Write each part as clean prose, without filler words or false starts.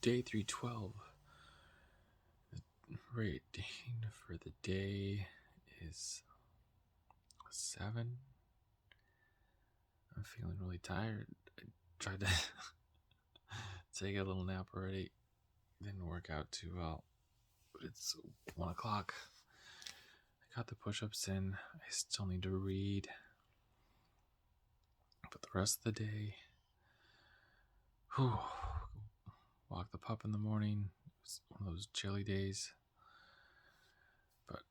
Day 312. The rating for the day is 7. I'm feeling really tired. I tried to take a little nap already. Didn't work out too well. But it's 1 o'clock. I got the push-ups in. I still need to read. But the rest of the day, walk the pup in the morning. It's one of those chilly days. But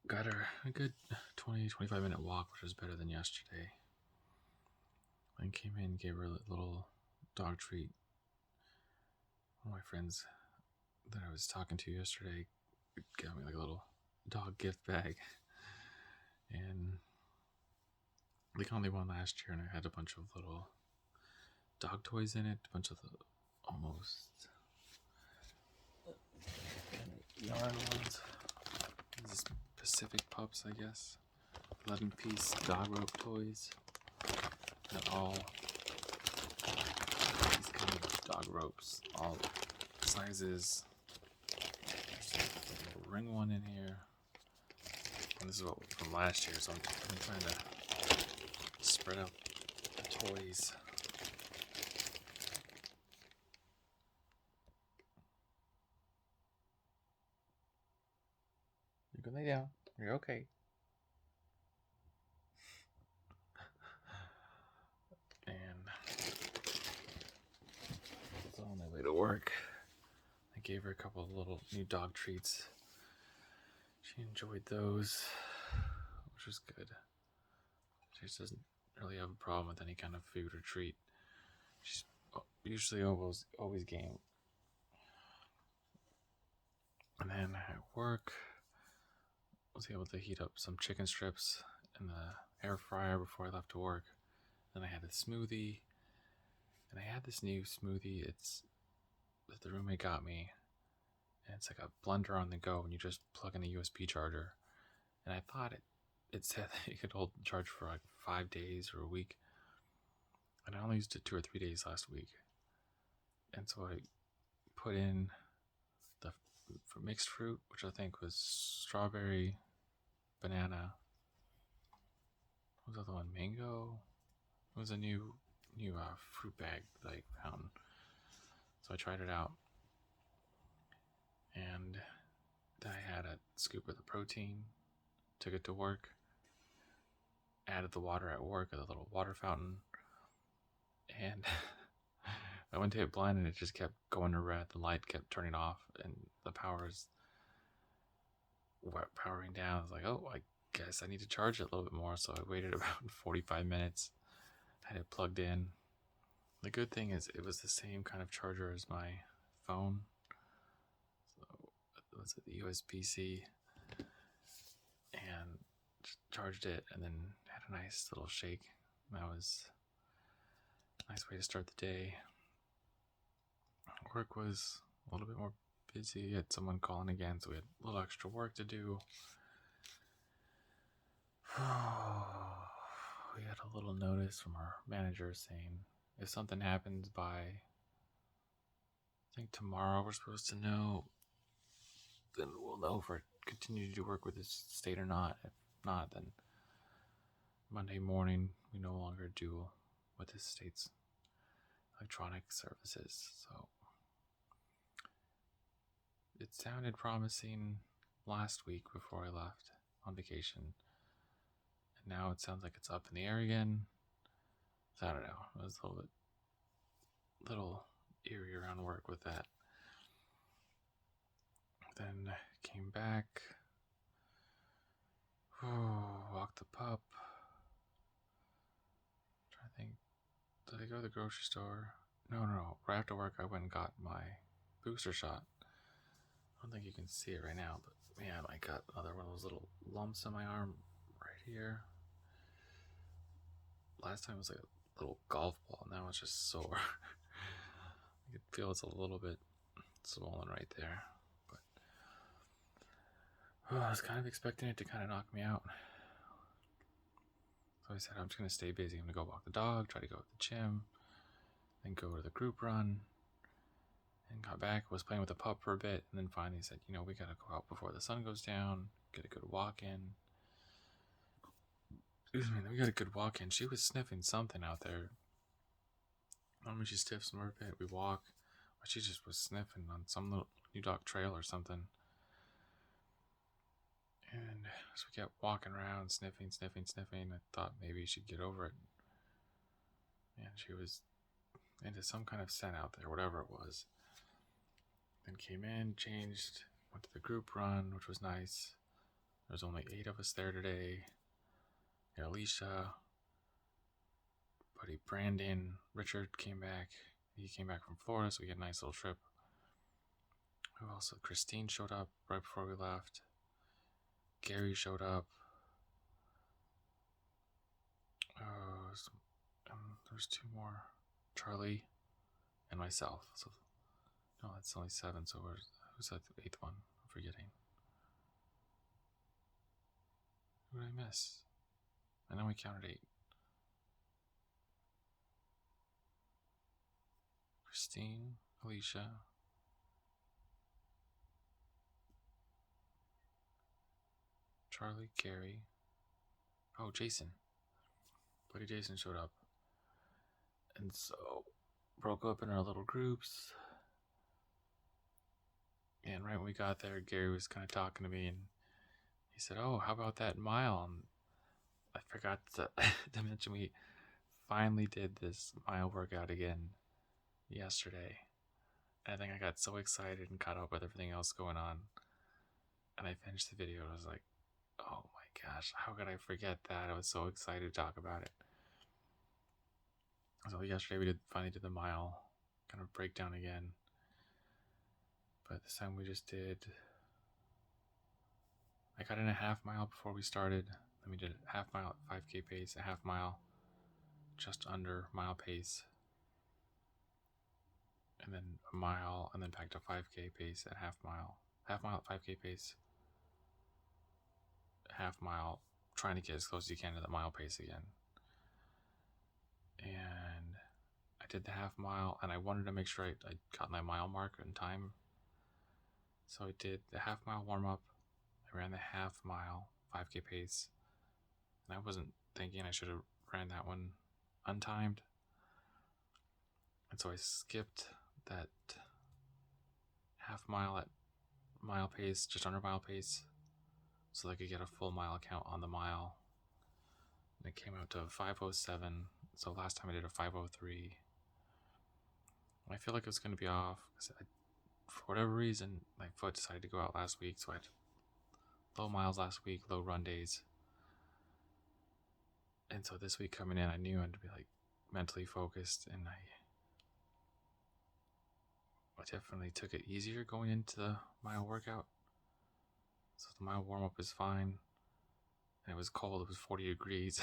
got her a good 20-25 minute walk, which was better than yesterday. I came in, gave her a little dog treat. One of my friends that I was talking to yesterday got me like a little dog gift bag. And they got me one last year, and I had a bunch of little dog toys in it, a bunch of the almost kind of yarn ones. These Pacific pups, I guess. 11-piece dog rope toys. And all these kind of dog ropes, all sizes. There's a little ring one in here. And this is what from last year, so I'm trying to spread out the toys. You can lay down. You're okay. And it's on my way to work. I gave her a couple of little new dog treats. She enjoyed those, which was good. She just doesn't really have a problem with any kind of food or treat. She's usually always game. And then at work, I was able to heat up some chicken strips in the air fryer before I left to work. Then I had a smoothie, and I had this new smoothie. It's that the roommate got me, and it's like a blender on the go, and you just plug in a USB charger. And I thought it said that it could hold the charge for like 5 days or a week, and I only used it 2 or 3 days last week. And so I put in the for mixed fruit, which I think was strawberry, banana. What was the other one? Mango. It was a new fruit bag that I found. So I tried it out, and then I had a scoop of the protein, took it to work, added the water at work at the little water fountain, and I went to hit blind, and it just kept going to red. The light kept turning off, and the power's powering down. I was like, oh, I guess I need to charge it a little bit more. So I waited about 45 minutes, had it plugged in. The good thing is it was the same kind of charger as my phone. So it was the USB-C, and charged it, and then had a nice little shake. That was a nice way to start the day. Work was a little bit more busy. Had someone calling again, so we had a little extra work to do. We had a little notice from our manager saying if something happens by, I think tomorrow we're supposed to know, then we'll know if we're continue to do work with this state or not. If not, then Monday morning we no longer do with this state's electronic services. So it sounded promising last week before I left on vacation, and now it sounds like it's up in the air again. So I don't know. I was a little eerie around work with that. Then came back, walked the pup. I think, did I go to the grocery store? No. Right after work, I went and got my booster shot. I don't think you can see it right now, but man, I got another one of those little lumps in my arm right here. Last time it was like a little golf ball. Now it's just sore. I can feel it's a little bit swollen right there. But I was kind of expecting it to kind of knock me out. So I said, I'm just going to stay busy. I'm going to go walk the dog, try to go to the gym, then go to the group run, and got back, was playing with the pup for a bit, and then finally said, we gotta go out before the sun goes down, get a good walk in. Excuse me, we got a good walk in. She was sniffing something out there. I don't know, she sniffs more a bit. We walk, but she just was sniffing on some little new dog trail or something. And so we kept walking around, sniffing. I thought maybe she'd get over it. And she was into some kind of scent out there, whatever it was. Then came in, changed, went to the group run, which was nice. There was only 8 of us there today. Alicia, buddy Brandon, Richard came back. He came back from Florida, so we had a nice little trip. Who else? Christine showed up right before we left. Gary showed up. There's 2 more. Charlie and myself. So no, that's only 7. So who's that 8th one? I'm forgetting. Who did I miss? I know we counted 8. Christine, Alicia, Charlie, Gary. Oh, Jason. Buddy Jason showed up. And so broke up in our little groups. And right when we got there, Gary was kind of talking to me, and he said, "Oh, how about that mile?" And I forgot to, to mention we finally did this mile workout again yesterday. And I think I got so excited and caught up with everything else going on. And I finished the video and I was like, oh my gosh, how could I forget that? I was so excited to talk about it. So yesterday we finally did the mile kind of breakdown again. But this time we just did, I got in a half mile before we started. Then we did a half mile at 5K pace, a half mile just under mile pace. And then a mile, and then back to 5K pace at half mile at 5K pace, half mile, trying to get as close as you can to the mile pace again. And I did the half mile, and I wanted to make sure I got my mile mark in time. So I did the half mile warm up. I ran the half mile 5K pace, and I wasn't thinking I should have ran that one untimed. And so I skipped that half mile at mile pace, just under mile pace, so I could get a full mile count on the mile. And it came out to 5:07. So last time I did a 5:03. I feel like it was going to be off because for whatever reason my foot decided to go out last week, so I had low miles last week, low run days. And so this week coming in, I knew I had to be like mentally focused, and I definitely took it easier going into the mile workout. So the mile warm up is fine. And it was cold, it was 40 degrees.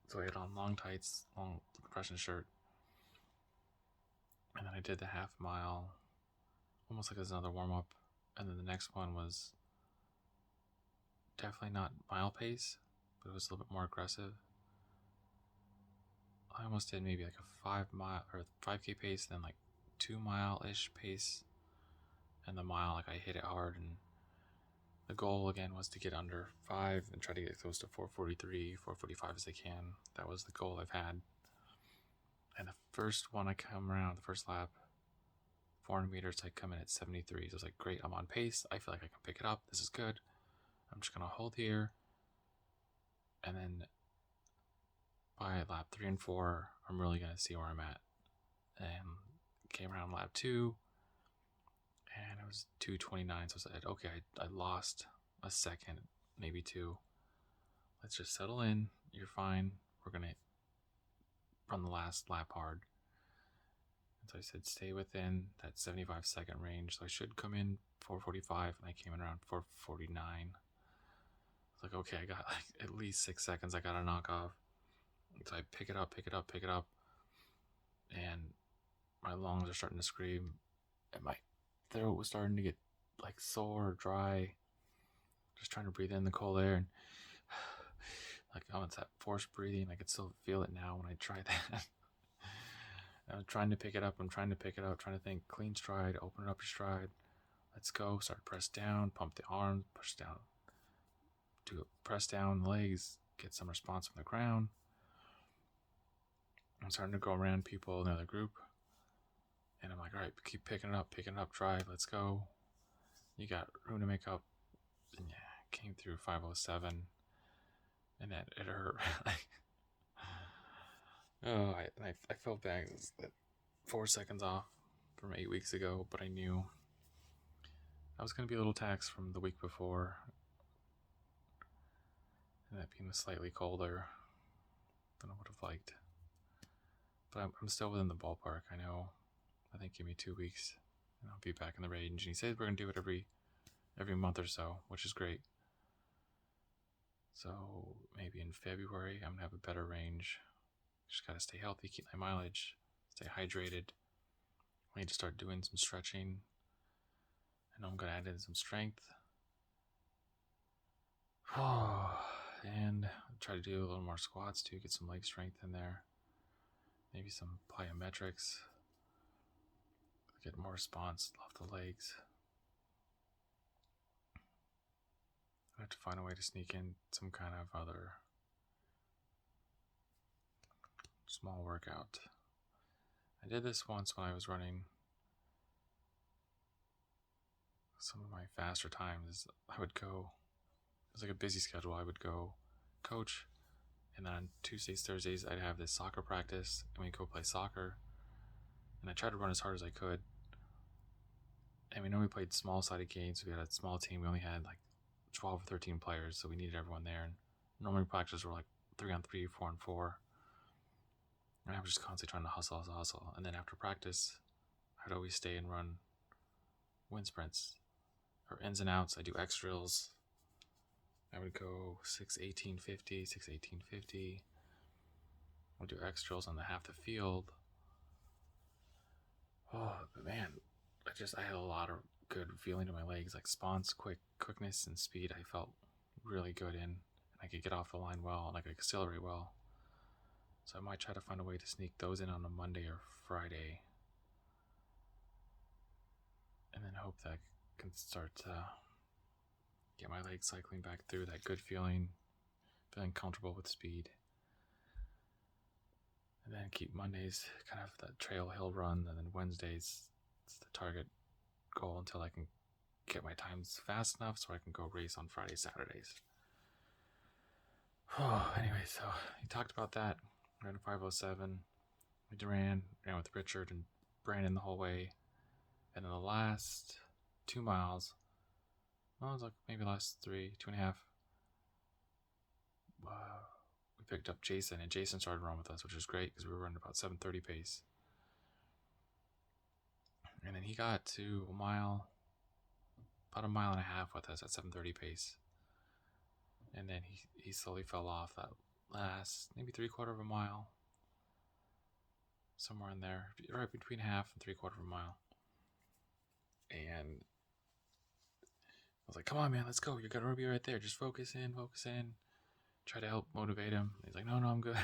So I had on long tights, long compression shirt. And then I did the half mile, almost like it was another warm up. And then the next one was definitely not mile pace, but it was a little bit more aggressive. I almost did maybe like a 5 mile or 5K pace, then like 2 mile-ish pace. And the mile, like I hit it hard, and the goal again was to get under 5 and try to get close to 4:43, 4:45 as I can. That was the goal I've had. And the first one I come around, the first lap, 400 meters, I come in at 73. So I was like, great, I'm on pace. I feel like I can pick it up. This is good. I'm just going to hold here. And then by lap 3 and 4, I'm really going to see where I'm at. And came around lap 2, and it was 2:29. So I said, okay, I lost a second, maybe 2. Let's just settle in. You're fine. We're going to run the last lap hard. And so I said, stay within that 75-second range. So I should come in 4:45, and I came in around 4:49. It's like, okay, I got like at least 6 seconds I got to knock off. So I pick it up. And my lungs are starting to scream, and my throat was starting to get like sore, dry. Just trying to breathe in the cold air, and like, oh, it's that forced breathing. I could still feel it now when I try that. I'm trying to pick it up. Trying to think clean stride, open it up your stride. Let's go. Start to press down, pump the arms, push down. Do a press down the legs, get some response from the ground. I'm starting to go around people in the other group. And I'm like, all right, keep picking it up, drive, let's go. You got room to make up. And yeah, came through 507. And it hurt. I felt bad. It was 4 seconds off from 8 weeks ago, but I knew I was going to be a little taxed from the week before. And that being slightly colder than I would have liked. But I'm still within the ballpark. I know. I think give me 2 weeks and I'll be back in the range. And he said we're going to do it every month or so, which is great. So maybe in February I'm going to have a better range. Just got to stay healthy, keep my mileage, stay hydrated. I need to start doing some stretching. I know I'm going to add in some strength. And try to do a little more squats too, get some leg strength in there. Maybe some plyometrics. Get more response off the legs. I have to find a way to sneak in some kind of other small workout. I did this once when I was running some of my faster times. I would go, it was like a busy schedule. I would go coach, and then on Tuesdays, Thursdays, I'd have this soccer practice, and we'd go play soccer. And I tried to run as hard as I could. And we normally played small-sided games. We had a small team. We only had like 12 or 13 players, so we needed everyone there. And normally practices were like 3-on-3, 4-on-4. And I was just constantly trying to hustle. And then after practice, I'd always stay and run wind sprints or ins and outs. I do X drills. I would go 6-18-50, 6-18-50. I'd do X drills on the half the field. Oh, but man, I had a lot of good feeling to my legs, like quickness and speed. I felt really good in, and I could get off the line well, and I could accelerate well. So I might try to find a way to sneak those in on a Monday or Friday, and then hope that I can start to get my legs cycling back through that good feeling comfortable with speed. And then keep Mondays kind of the trail hill run, and then Wednesdays it's the target goal until I can get my times fast enough so I can go race on Fridays, Saturdays. Anyway, so he talked about that. Ran a 507. We ran with Richard and Brandon the whole way. And then the last 2 miles, well, it was like maybe the last 2.5. We picked up Jason, and Jason started running with us, which was great because we were running about 7:30 pace. And then he got to about a mile and a half with us at 7:30 pace. And then he slowly fell off that last maybe 3/4 of a mile. Somewhere in there, right between half and 3/4 of a mile. And I was like, come on, man, let's go. You're going to be right there. Just focus in. Try to help motivate him. He's like, no, I'm good.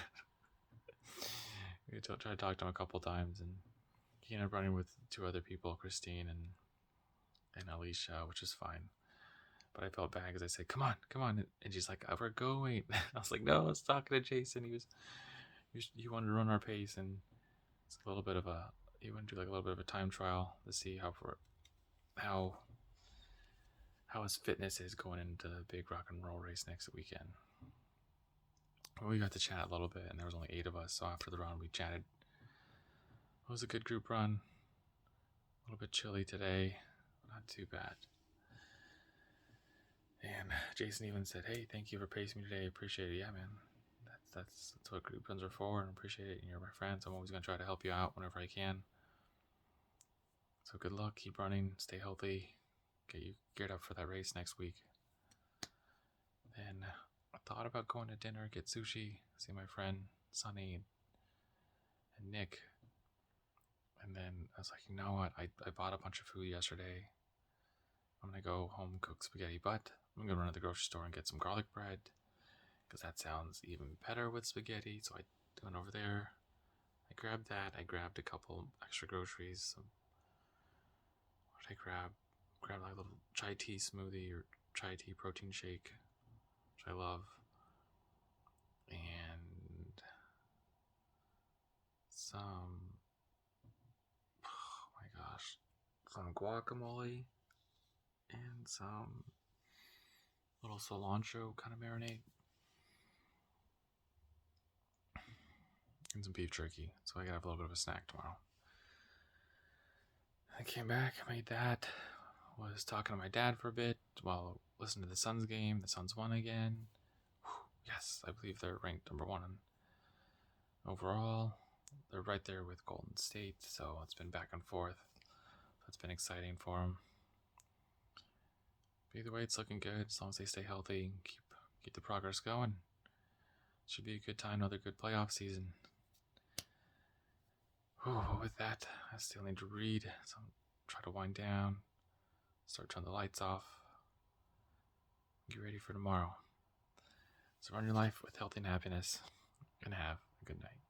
We tried to talk to him a couple times, and he ended up running with 2 other people, Christine and Alicia, which is fine. But I felt bad because I said, come on. And she's like, we're going. I was like, no, I was talking to Jason. He wanted to run our pace, and it's a little bit of he wanted to do like a little bit of a time trial to see how his fitness is going into the big rock and roll race next weekend. Well, we got to chat a little bit, and there was only 8 of us, so after the run we chatted. It was a good group run. A little bit chilly today, not too bad. And Jason even said, hey, thank you for pacing me today. I appreciate it. Yeah, man. That's what group runs are for, and I appreciate it. And you're my friend, so I'm always going to try to help you out whenever I can. So good luck. Keep running. Stay healthy. Get you geared up for that race next week. Then I thought about going to dinner, get sushi, see my friend Sunny and Nick. And then I was like, you know what? I bought a bunch of food yesterday. I'm going to go home and cook spaghetti, but I'm going to run to the grocery store and get some garlic bread because that sounds even better with spaghetti. So I went over there. I grabbed that. I grabbed a couple extra groceries. What did I grab? Grabbed like a little chai tea smoothie or chai tea protein shake, which I love. And some, oh my gosh, some guacamole and some little cilantro kind of marinade and some beef jerky. So I gotta have a little bit of a snack tomorrow. I came back, made that, was talking to my dad for a bit while listening to the Suns game. The Suns won again. Yes, I believe they're ranked number 1 overall. They're right there with Golden State, so it's been back and forth. It's been exciting for them. But either way, it's looking good as long as they stay healthy and keep the progress going. Should be a good time, another good playoff season. But with that, I still need to read, so I'm try to wind down, start turning the lights off, get ready for tomorrow. So run your life with health and happiness, and have a good night.